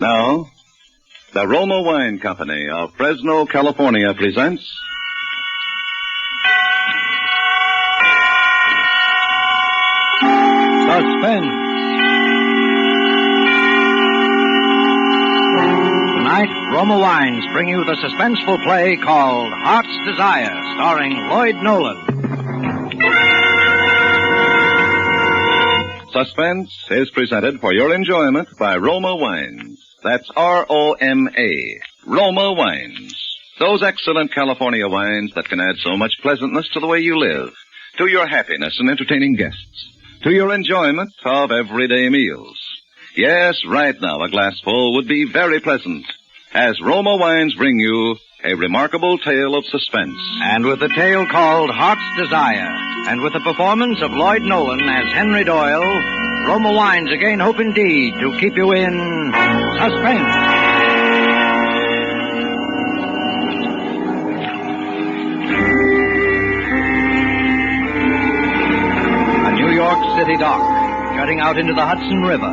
Now, the Roma Wine Company of Fresno, California presents Suspense. Tonight, Roma Wines bring you the suspenseful play called Heart's Desire, starring Lloyd Nolan. Suspense is presented for your enjoyment by Roma Wines. That's R-O-M-A. Roma Wines. Those excellent California wines that can add so much pleasantness to the way you live, to your happiness in entertaining guests, to your enjoyment of everyday meals. Yes, right now a glassful would be very pleasant, as Roma Wines bring you a remarkable tale of suspense. And with the tale called Heart's Desire, and with the performance of Lloyd Nolan as Henry Doyle, Roma Wines again hope indeed to keep you in suspense. A New York City dock, jutting out into the Hudson River.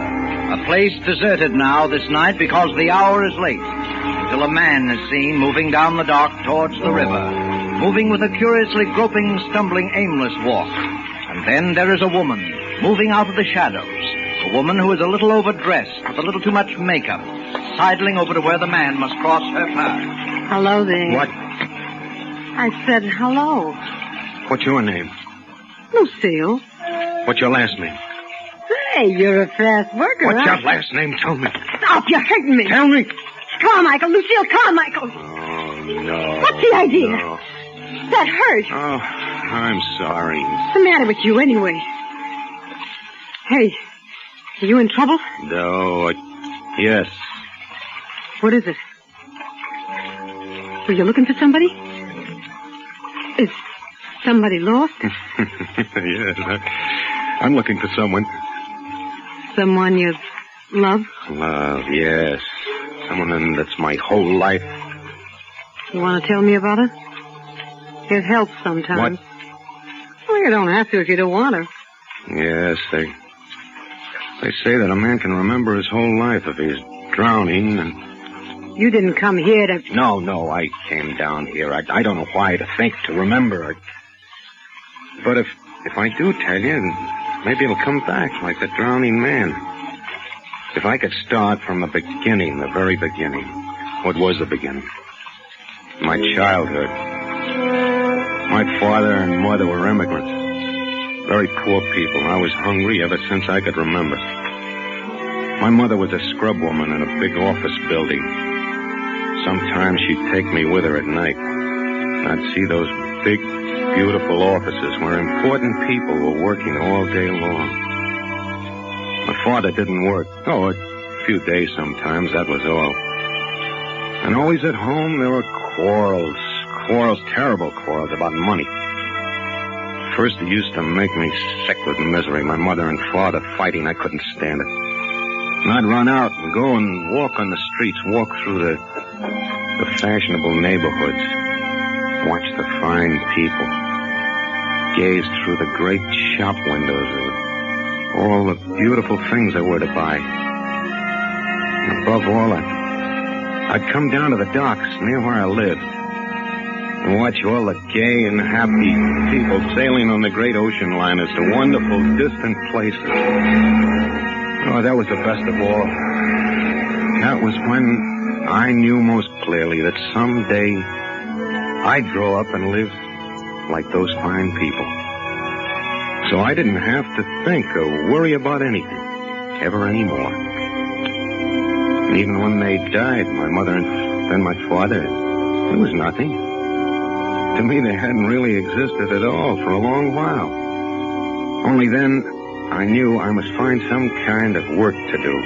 A place deserted now this night because the hour is late, until a man is seen moving down the dock towards the river, moving with a curiously groping, stumbling, aimless walk. And then there is a woman, moving out of the shadows, a woman who is a little overdressed, with a little too much makeup, sidling over to where the man must cross her path. Hello there. What? I said hello. What's your name? Lucille. What's your last name? Hey, you're a fast worker, What's huh? your last name? Tell me. Stop, you're hurting me. Tell me. Come on, Michael. Lucille, come on, Michael. Oh, no. What's the idea? No. That hurt. Oh, I'm sorry. What's the matter with you, anyway? Hey, are you in trouble? No, yes. What is it? Were you looking for somebody? Is somebody lost? Yes, I'm looking for someone. Someone you love? Love, yes. Someone that's my whole life. You want to tell me about it? It helps sometimes. What? Well, you don't have to if you don't want to. Yes, they say that a man can remember his whole life if he's drowning and... You didn't come here to... No, I came down here. I don't know why to think, to remember. But if I do tell you, maybe it'll come back like that drowning man. If I could start from the beginning, the very beginning. What was the beginning? My childhood. My father and mother were immigrants. Very poor people. I was hungry ever since I could remember. My mother was a scrub woman in a big office building. Sometimes she'd take me with her at night. I'd see those big, beautiful offices where important people were working all day long. My father didn't work. Oh, a few days sometimes, that was all. And always at home there were quarrels, terrible quarrels about money. First, it used to make me sick with misery. My mother and father fighting, I couldn't stand it. And I'd run out and go and walk on the streets, walk through the fashionable neighborhoods, watch the fine people, gaze through the great shop windows of all the beautiful things there were to buy. And above all, I'd come down to the docks near where I lived and watch all the gay and happy people sailing on the great ocean liners to wonderful, distant places. Oh, that was the best of all. That was when I knew most clearly that someday I'd grow up and live like those fine people. So I didn't have to think or worry about anything, ever anymore. And even when they died, my mother and then my father, it was nothing. To me, they hadn't really existed at all for a long while. Only then, I knew I must find some kind of work to do.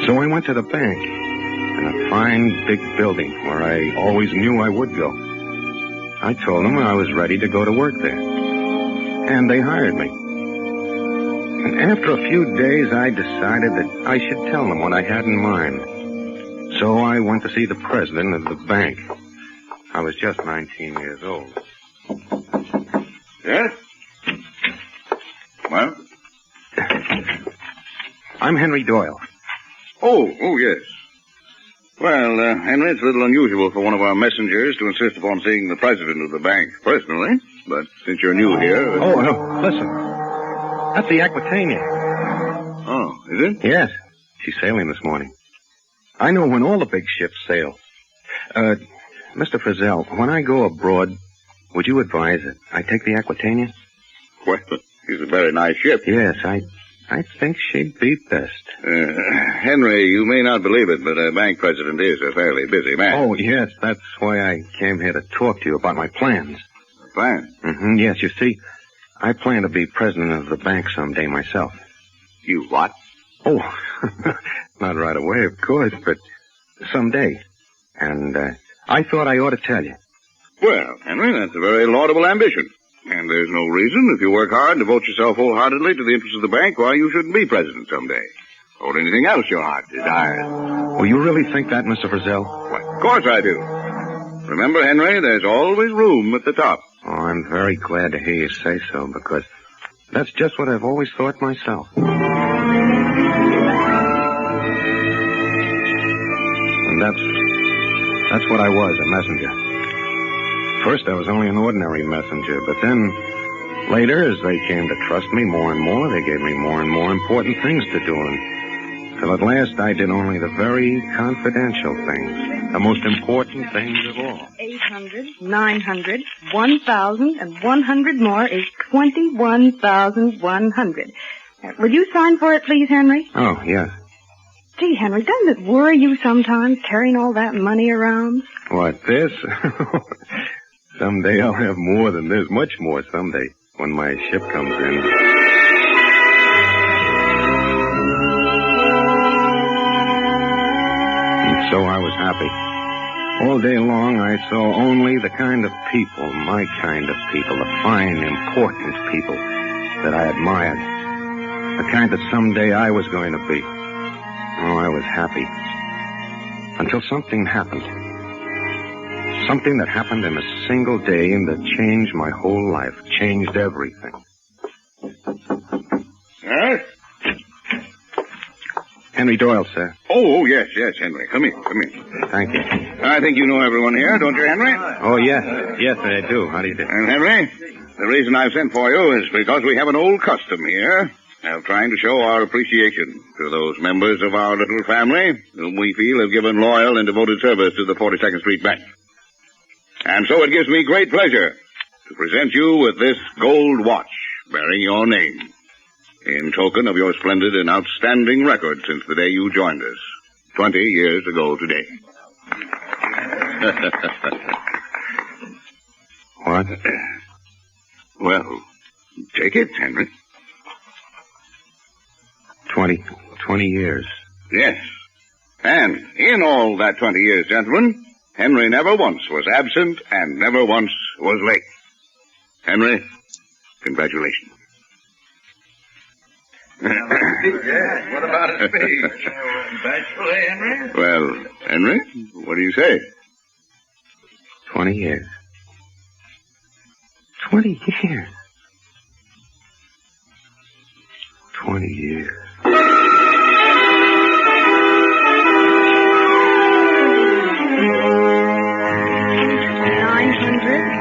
So I went to the bank in a fine big building where I always knew I would go. I told them I was ready to go to work there. And they hired me. And after a few days, I decided that I should tell them what I had in mind. So I went to see the president of the bank. I was just 19 years old. Yes? Well? I'm Henry Doyle. Oh, yes. Well, Henry, it's a little unusual for one of our messengers to insist upon seeing the president of the bank personally. But since you're new here... Oh, no, listen. That's the Aquitania. Oh, is it? Yes. She's sailing this morning. I know when all the big ships sail. Mr. Frizzell, when I go abroad, would you advise it I take the Aquitania? Well, she's a very nice ship. Yes, I think she'd be best. Henry, you may not believe it, but a bank president is a fairly busy man. Oh, yes, that's why I came here to talk to you about my plans. Plans? Mm-hmm, yes, you see, I plan to be president of the bank someday myself. You what? Oh, not right away, of course, but someday. And I thought I ought to tell you. Well, Henry, that's a very laudable ambition. And there's no reason, if you work hard and devote yourself wholeheartedly to the interests of the bank, why you shouldn't be president someday. Or anything else your heart desires. Oh, you really think that, Mr. Frizzell? Well, of course I do. Remember, Henry, there's always room at the top. Oh, I'm very glad to hear you say so, because that's just what I've always thought myself. And that's what I was, a messenger. First, I was only an ordinary messenger, but then, later, as they came to trust me more and more, they gave me more and more important things to do, until at last I did only the very confidential things, the most important things of all. 800, 900, 1,000, and 100 more is 21,100. Will you sign for it, please, Henry? Oh, yes. Gee, Henry, doesn't it worry you sometimes, carrying all that money around? What, this? Someday I'll have more than this, much more someday, when my ship comes in. And so I was happy. All day long I saw only the kind of people, my kind of people, the fine, important people that I admired. The kind that someday I was going to be. Oh, I was happy. Until something happened. Something that happened in a single day and that changed my whole life, changed everything. Yes? Henry Doyle, sir. Oh, yes, Henry. Come in. Thank you. I think you know everyone here, don't you, Henry? Oh, yes. Yes, I do. How do you do? And, Henry, the reason I've sent for you is because we have an old custom here of trying to show our appreciation to those members of our little family whom we feel have given loyal and devoted service to the 42nd Street Bank. And so it gives me great pleasure to present you with this gold watch bearing your name in token of your splendid and outstanding record since the day you joined us, 20 years ago today. What? Well, take it, Henry. 20 years. Yes. And in all that 20 years, gentlemen, Henry never once was absent and never once was late. Henry, congratulations. What about a speech? Bashfully, Henry? Well, Henry, what do you say? 20 years. 20 years. 20 years.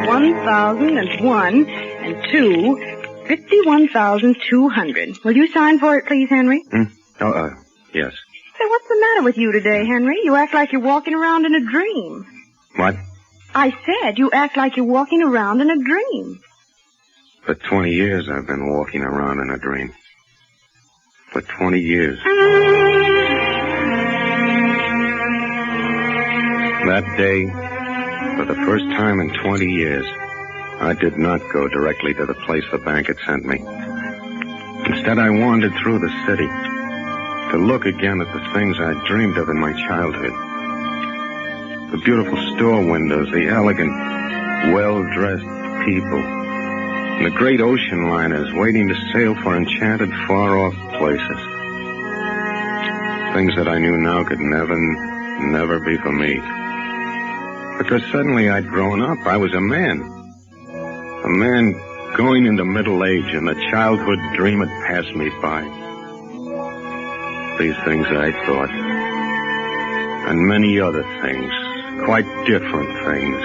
1,001 and 2, 51,200. Will you sign for it, please, Henry? Yes. Say, what's the matter with you today, Henry? You act like you're walking around in a dream. What? I said you act like you're walking around in a dream. For 20 years I've been walking around in a dream. For 20 years. That day, for the first time in 20 years, I did not go directly to the place the bank had sent me. Instead, I wandered through the city to look again at the things I'd dreamed of in my childhood. The beautiful store windows, the elegant, well-dressed people, and the great ocean liners waiting to sail for enchanted, far-off places. Things that I knew now could never be for me. Because suddenly I'd grown up. I was a man. A man going into middle age, and the childhood dream had passed me by. These things I thought. And many other things. Quite different things.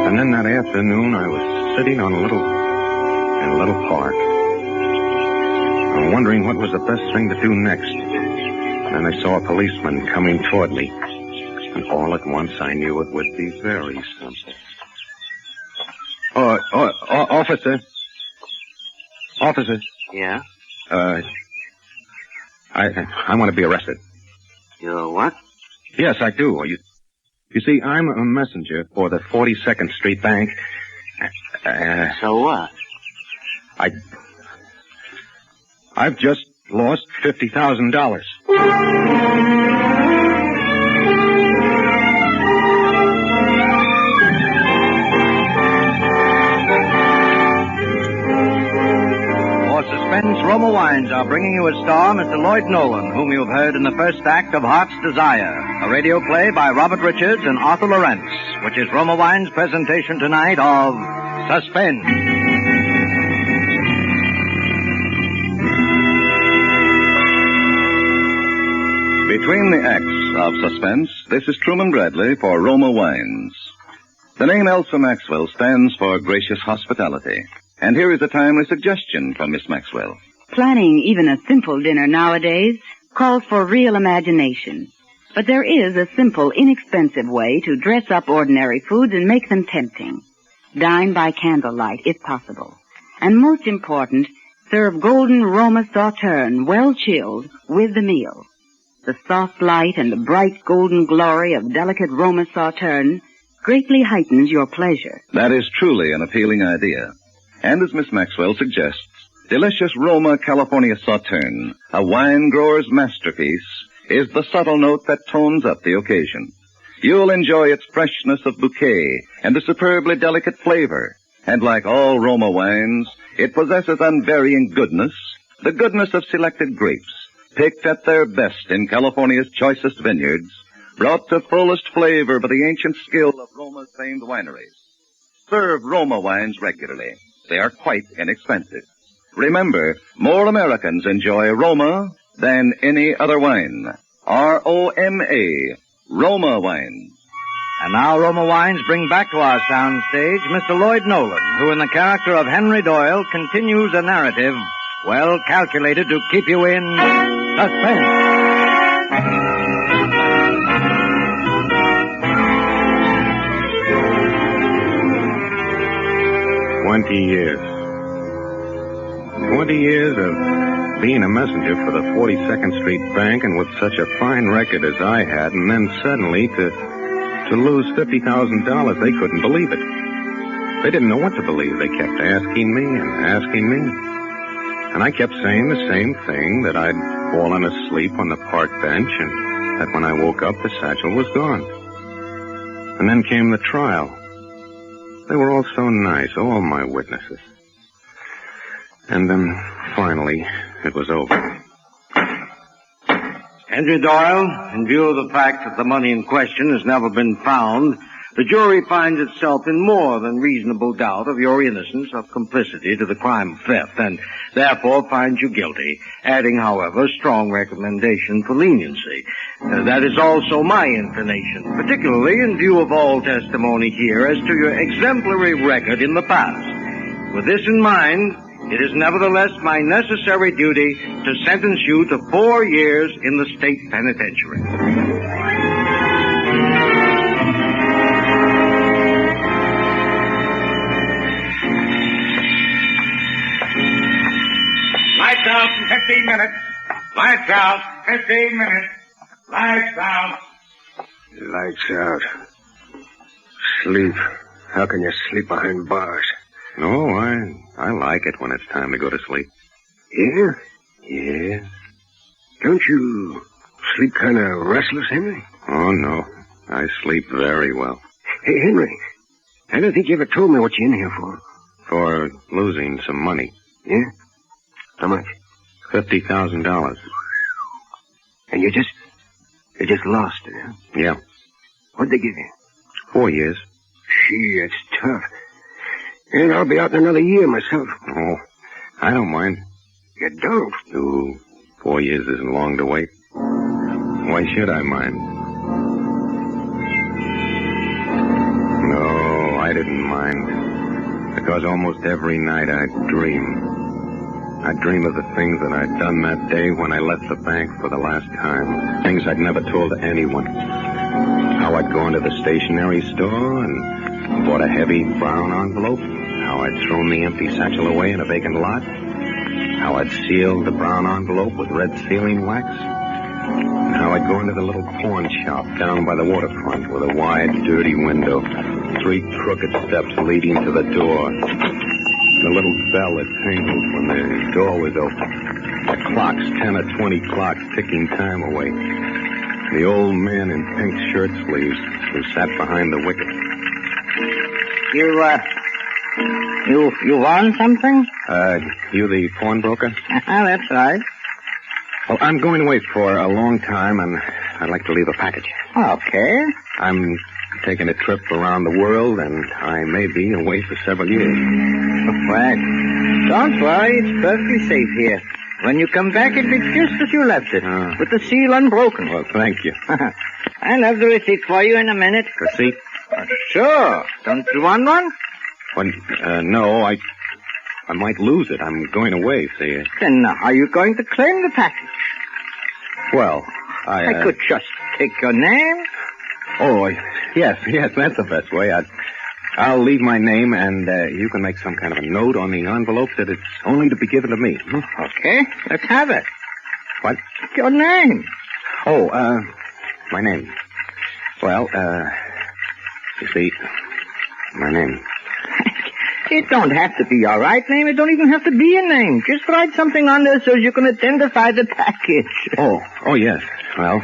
And then that afternoon, I was sitting in a little park. Wondering what was the best thing to do next. And then I saw a policeman coming toward me. And all at once, I knew it would be very simple. Officer. Officer. Yeah? I want to be arrested. You're what? Yes, I do. You see, I'm a messenger for the 42nd Street Bank. So what? I've just lost $50,000. For Suspense, Roma Wines are bringing you as star Mr. Lloyd Nolan, whom you've heard in the first act of Heart's Desire, a radio play by Robert Richards and Arthur Lawrence, which is Roma Wines' presentation tonight of Suspense. Between the acts of Suspense, this is Truman Bradley for Roma Wines. The name Elsa Maxwell stands for gracious hospitality. And here is a timely suggestion from Miss Maxwell. Planning even a simple dinner nowadays calls for real imagination. But there is a simple, inexpensive way to dress up ordinary foods and make them tempting. Dine by candlelight, if possible. And most important, serve golden Roma Sauterne, well chilled, with the meal. The soft light and the bright golden glory of delicate Roma Sauterne greatly heightens your pleasure. That is truly an appealing idea. And as Miss Maxwell suggests, delicious Roma California Sauterne, a wine grower's masterpiece, is the subtle note that tones up the occasion. You'll enjoy its freshness of bouquet and the superbly delicate flavor. And like all Roma wines, it possesses unvarying goodness, the goodness of selected grapes, picked at their best in California's choicest vineyards, brought to fullest flavor by the ancient skill of Roma's famed wineries. Serve Roma wines regularly. They are quite inexpensive. Remember, more Americans enjoy Roma than any other wine. R-O-M-A, Roma wines. And now Roma Wines bring back to our sound stage Mr. Lloyd Nolan, who in the character of Henry Doyle continues a narrative well calculated to keep you in suspense. 20 years. 20 years of being a messenger for the 42nd Street Bank, and with such a fine record as I had, and then suddenly to lose $50,000, they couldn't believe it. They didn't know what to believe. They kept asking me and asking me. And I kept saying the same thing, that I'd fallen asleep on the park bench, and that when I woke up, the satchel was gone. And then came the trial. They were all so nice, all my witnesses. And then, finally, it was over. Henry Doyle, in view of the fact that the money in question has never been found, the jury finds itself in more than reasonable doubt of your innocence of complicity to the crime of theft, and therefore finds you guilty, adding, however, a strong recommendation for leniency. That is also my inclination, particularly in view of all testimony here as to your exemplary record in the past. With this in mind, it is nevertheless my necessary duty to sentence you to 4 years in the state penitentiary. Lights out in 15 minutes. Lights out, 15 minutes. Lights out. Lights out. Sleep. How can you sleep behind bars? No, I like it when it's time to go to sleep. Yeah? Yeah. Don't you sleep kind of restless, Henry? Oh, no. I sleep very well. Hey, Henry, I don't think you ever told me what you're in here for. For losing some money. Yeah? How much? $50,000. And you just lost it, huh? Yeah. What'd they give you? 4 years. Gee, it's tough. And I'll be out in another year myself. Oh, I don't mind. You don't? Oh, 4 years isn't long to wait. Why should I mind? No, I didn't mind. Because almost every night I'd dream. I'd dream of the things that I'd done that day when I left the bank for the last time. Things I'd never told anyone. How I'd gone to the stationery store and bought a heavy brown envelope. How I'd thrown the empty satchel away in a vacant lot. How I'd sealed the brown envelope with red sealing wax. And how I'd gone to the little pawn shop down by the waterfront with a wide, dirty window. 3 crooked steps leading to the door. The little bell that tingled when the door was open. The clocks, 10 or 20 clocks, ticking time away. The old man in pink shirt sleeves who sat behind the wicket. You want something? You the pawnbroker? That's right. Well, I'm going away for a long time, and I'd like to leave a package. Okay. I'm taking a trip around the world, and I may be away for several years. Well, don't worry. It's perfectly safe here. When you come back, it'll be just as you left it, with the seal unbroken. Well, thank you. I'll have the receipt for you in a minute. Receipt? Sure. Don't you want one? Well, no, I might lose it. I'm going away, see. Then are you going to claim the package? Well, I could just take your name. Oh, yes, that's the best way. I'll leave my name, and you can make some kind of a note on the envelope that it's only to be given to me. Okay, let's have it. What? Your name. Oh, my name. Well, you see, my name. It don't have to be your right name. It don't even have to be a name. Just write something on there so you can identify the package. Oh, yes. Well,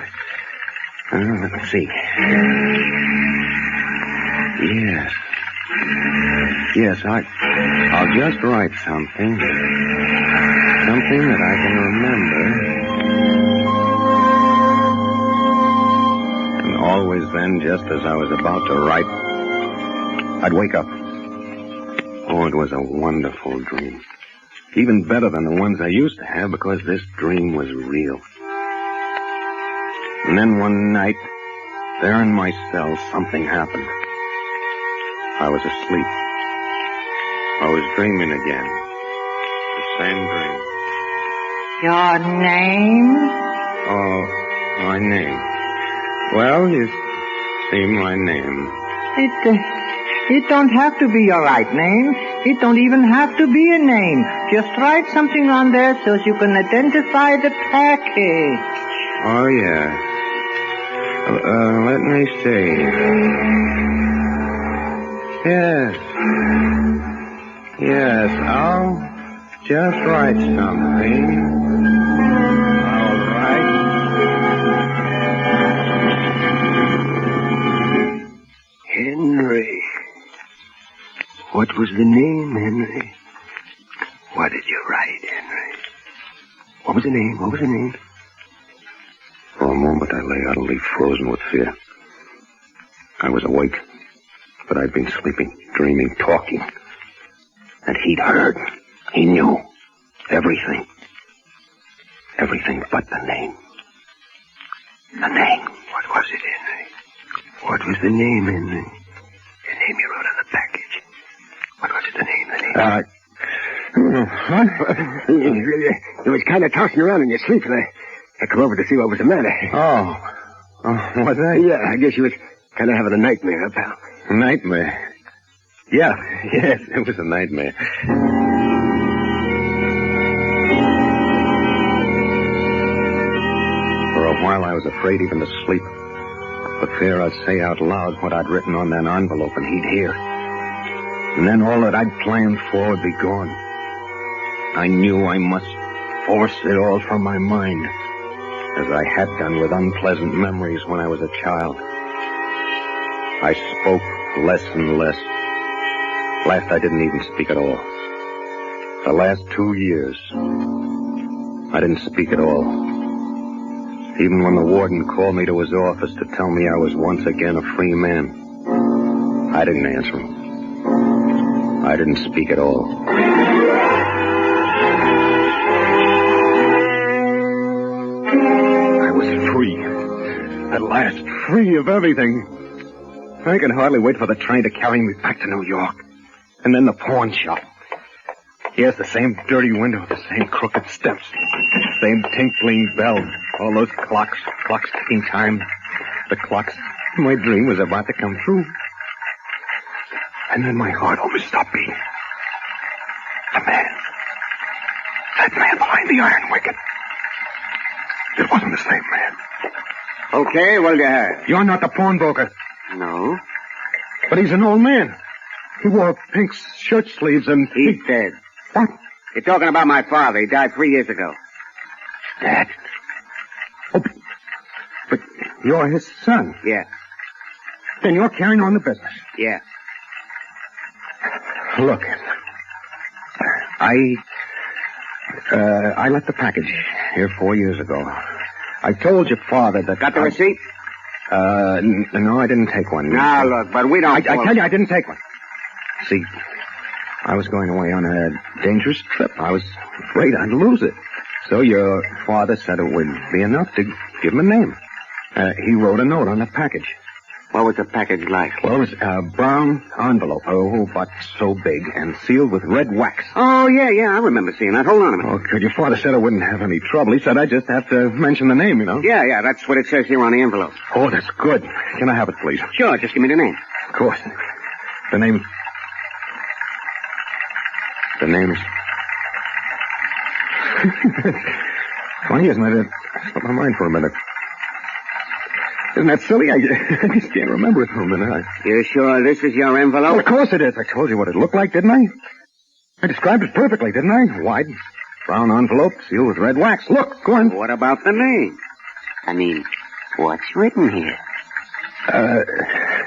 let's see. Yes, I'll just write something. Something that I can remember. And always then, just as I was about to write, I'd wake up. Oh, it was a wonderful dream. Even better than the ones I used to have because this dream was real. And then one night, there in my cell, something happened. I was asleep. I was dreaming again. The same dream. Your name? Oh, my name. Well, you see my name. It don't have to be your right name. It don't even have to be a name. Just write something on there so you can identify the package. Oh, yeah. Let me see. Yes, I'll just write something. All right. Henry. What was the name, Henry? What did you write, Henry? What was the name? For a moment, I lay utterly frozen with fear. I was awake, but I'd been sleeping, dreaming, talking. And he'd heard. He knew. Everything. Everything but the name. The name. What was it, Henry? What was the name, Henry? The name you wrote on the package. What was it, the name? You was kind of tossing around in your sleep, and I come over to see what was the matter. Oh, was I? Yeah, I guess you was kind of having a nightmare, huh, pal? Nightmare? Yes, it was a nightmare. For a while I was afraid even to sleep. For fear I'd say out loud what I'd written on that envelope and he'd hear. And then all that I'd planned for would be gone. I knew I must force it all from my mind, as I had done with unpleasant memories when I was a child. I spoke less and less. Last, I didn't even speak at all. The last 2 years, I didn't speak at all. Even when the warden called me to his office to tell me I was once again a free man, I didn't answer him. I didn't speak at all. I was free. At last, free of everything. I can hardly wait for the train to carry me back to New York. And then the pawn shop. Yes, the same dirty window, the same crooked steps, same tinkling bells, all those clocks ticking time. The clocks my dream was about to come true. And then my heart almost stopped beating. That man behind the iron wicket. It wasn't the same man. Okay, what'll you have? You're not the pawnbroker. No. But he's an old man. He wore pink shirt sleeves and... He's dead. What? You're talking about my father. He died 3 years ago. Dad? Oh, but you're his son. Yeah. Then you're carrying on the business. Yeah. Look, I left the package here 4 years ago. I told your father that... Got the receipt? No, I didn't take one. Now, look, but we don't... I tell you, I didn't take one. See, I was going away on a dangerous trip. I was afraid I'd lose it. So your father said it would be enough to give him a name. He wrote a note on the package. What was the package like? Well, it was a brown envelope, but so big, and sealed with red wax. Oh, yeah, I remember seeing that. Hold on a minute. Oh, good. Your father said I wouldn't have any trouble. He said I just have to mention the name, you know. Yeah, that's what it says here on the envelope. Oh, that's good. Can I have it, please? Sure, just give me the name. Of course. The name is... Funny, isn't it? It slipped my mind for a minute. Isn't that silly? I just can't remember it for a minute. You sure this is your envelope? Well, of course it is. I told you what it looked like, didn't I? I described it perfectly, didn't I? Wide, brown envelope, sealed with red wax. Look, go on. What about the name? I mean, what's written here?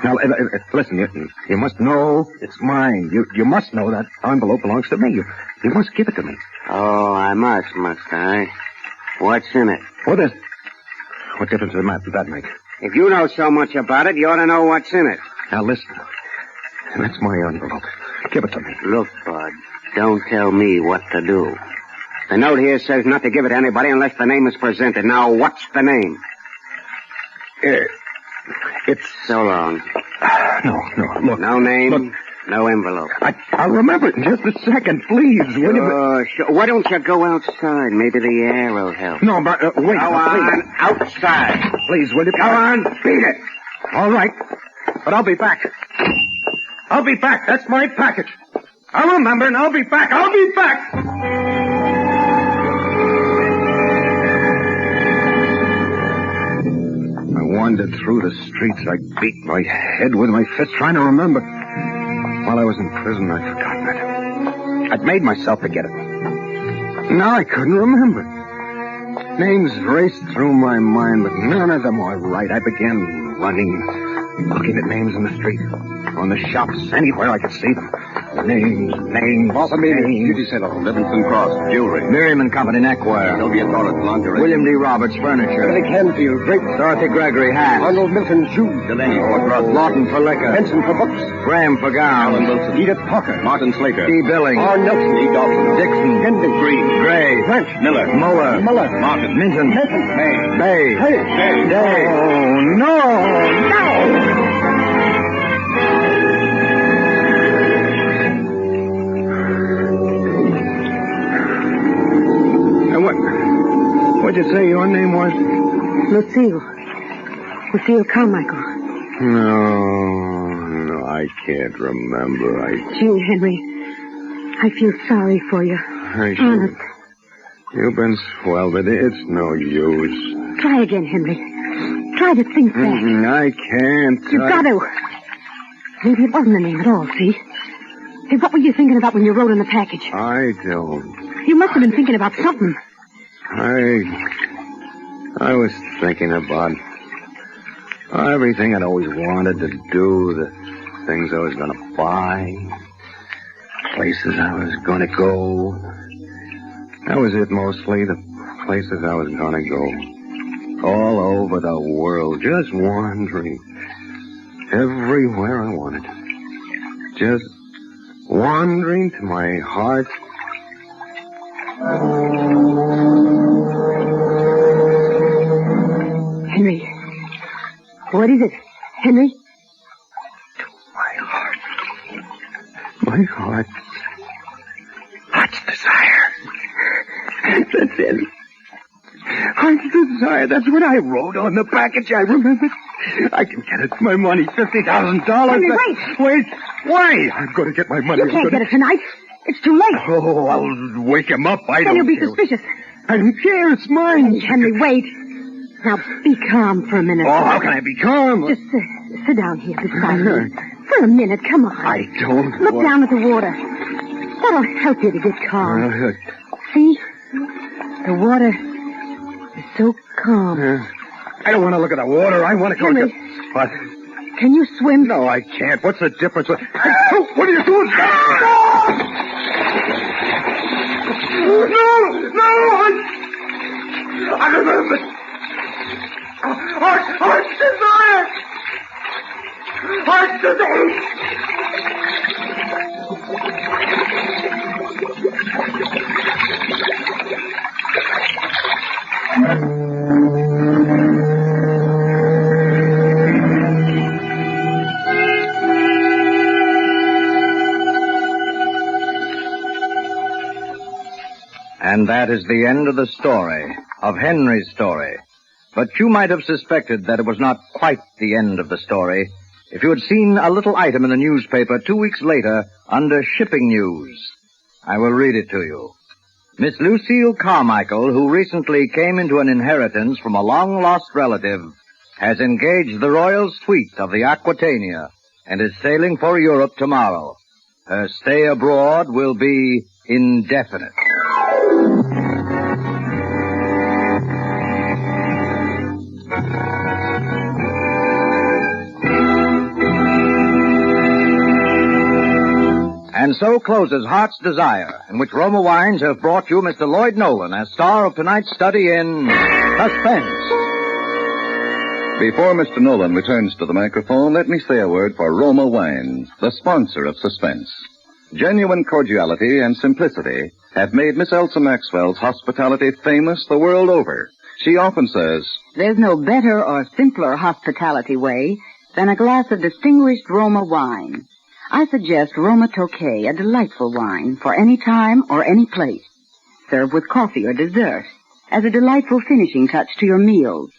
Now, listen, you must know it's mine. You must know that envelope belongs to me. You must give it to me. Oh, I must I? What's in it? What difference does that make? If you know so much about it, you ought to know what's in it. Now, listen. That's my envelope. Give it to me. Look, Bud, don't tell me what to do. The note here says not to give it to anybody unless the name is presented. Now, what's the name? It's... So long. No, look. No name, look. No envelope. I'll remember it in just a second, please. Sure. Why don't you go outside? Maybe the air will help. No, but wait. Go on, outside. Please, will you? Go on, beat it. All right, but I'll be back. I'll be back. That's my package. I'll remember, and I'll be back. I'll be back. I wandered through the streets. I beat my head with my fist, trying to remember. While I was in prison, I'd forgotten it. I'd made myself forget it. Now I couldn't remember. Names raced through my mind, but none of them were right. I began running, looking at names in the street, on the shops, anywhere I could see them. Names. Beauty Center, Livingston Cross, jewelry. Miriam and Company neckwear. Sylvia Torres, lingerie. William D. Roberts furniture. Billy Canfield, drapes. Dorothy Gregory hats. Arnold Milton, shoes. Delaney for drugs. Lawton for liquor. Benson for books. Graham for gowns. Alan Wilson. Edith Parker. Martin Slater. D. Billings. R. Nelson. E. Dawson. Dixon. Gendry. Green. Gray. Branch. Miller. Muller. Martin. Minton. May. Day. Oh, no. What'd you say your name was? Lucille Carmichael. No, I can't remember. Gee, Henry, I feel sorry for you. Honest. You've been swell, but it's no use. Try again, Henry. Try to think back. I can't. You've got to. Maybe it wasn't a name at all, see? Hey, what were you thinking about when you wrote in the package? I don't. You must have been thinking about something. I was thinking about everything I'd always wanted to do, the things I was going to buy, places I was going to go. That was it mostly, the places I was going to go. All over the world, just wandering. Everywhere I wanted. Just wandering to my heart. Henry, What is it, Henry? My heart. My heart. Heart's desire. That's it. Heart's desire. That's what I wrote on the package. I remember. I can get it. My money, $50,000. Henry, wait. Why? I'm going to get my money. You can't get it tonight. It's too late. Oh, I'll wake him up. Then you'll be suspicious. I don't care. It's mine. Henry, wait. Now, be calm for a minute. Oh, how can I be calm? Just sit down here beside me. For a minute, come on. I don't Look want... down at the water. That'll help you to get calm. See? The water is so calm. I don't want to look at the water. I want to go Henry, to... What? Can you swim? No, I can't. What's the difference? What are you doing? No! I remember. Heart's desire! Heart's desire! And that is the end of the story, of Henry's story. But you might have suspected that it was not quite the end of the story if you had seen a little item in the newspaper 2 weeks later under shipping news. I will read it to you. Miss Lucille Carmichael, who recently came into an inheritance from a long-lost relative, has engaged the royal suite of the Aquitania and is sailing for Europe tomorrow. Her stay abroad will be indefinite. And so closes Heart's Desire, in which Roma Wines have brought you Mr. Lloyd Nolan as star of tonight's study in Suspense. Before Mr. Nolan returns to the microphone, let me say a word for Roma Wines, the sponsor of Suspense. Genuine cordiality and simplicity have made Miss Elsa Maxwell's hospitality famous the world over. She often says, "There's no better or simpler hospitality way than a glass of distinguished Roma wine. I suggest Roma Tokay, a delightful wine for any time or any place. Serve with coffee or dessert as a delightful finishing touch to your meals.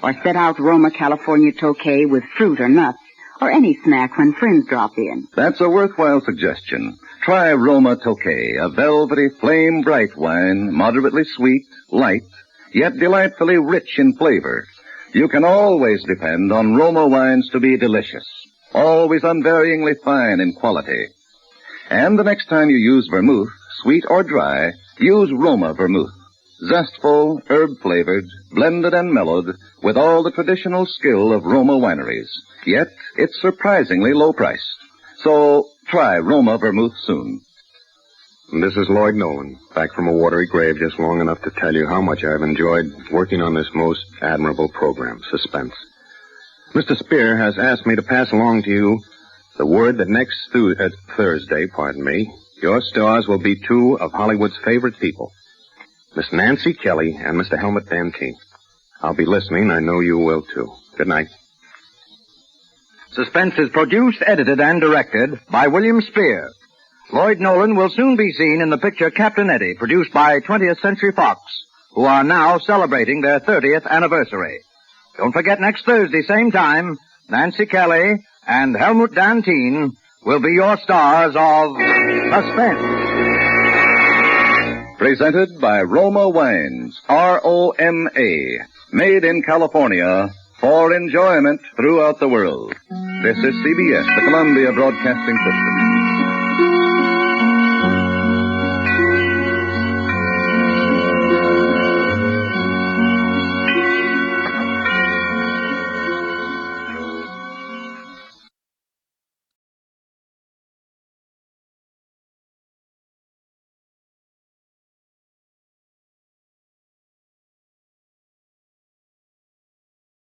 Or set out Roma California Tokay with fruit or nuts or any snack when friends drop in." That's a worthwhile suggestion. Try Roma Tokay, a velvety, flame-bright wine, moderately sweet, light, yet delightfully rich in flavor. You can always depend on Roma wines to be delicious, always unvaryingly fine in quality. And the next time you use vermouth, sweet or dry, use Roma vermouth. Zestful, herb-flavored, blended and mellowed, with all the traditional skill of Roma wineries. Yet, it's surprisingly low-priced. So, try Roma vermouth soon. This is Lloyd Nolan, back from a watery grave just long enough to tell you how much I've enjoyed working on this most admirable program, Suspense. Mr. Spear has asked me to pass along to you the word that next Thursday, your stars will be two of Hollywood's favorite people, Miss Nancy Kelly and Mr. Helmut Van Teen. I'll be listening. I know you will, too. Good night. Suspense is produced, edited, and directed by William Spear. Lloyd Nolan will soon be seen in the picture Captain Eddie, produced by 20th Century Fox, who are now celebrating their 30th anniversary. Don't forget, next Thursday, same time, Nancy Kelly and Helmut Danteen will be your stars of Suspense. Presented by Roma Wines, R-O-M-A, made in California for enjoyment throughout the world. This is CBS, the Columbia Broadcasting System.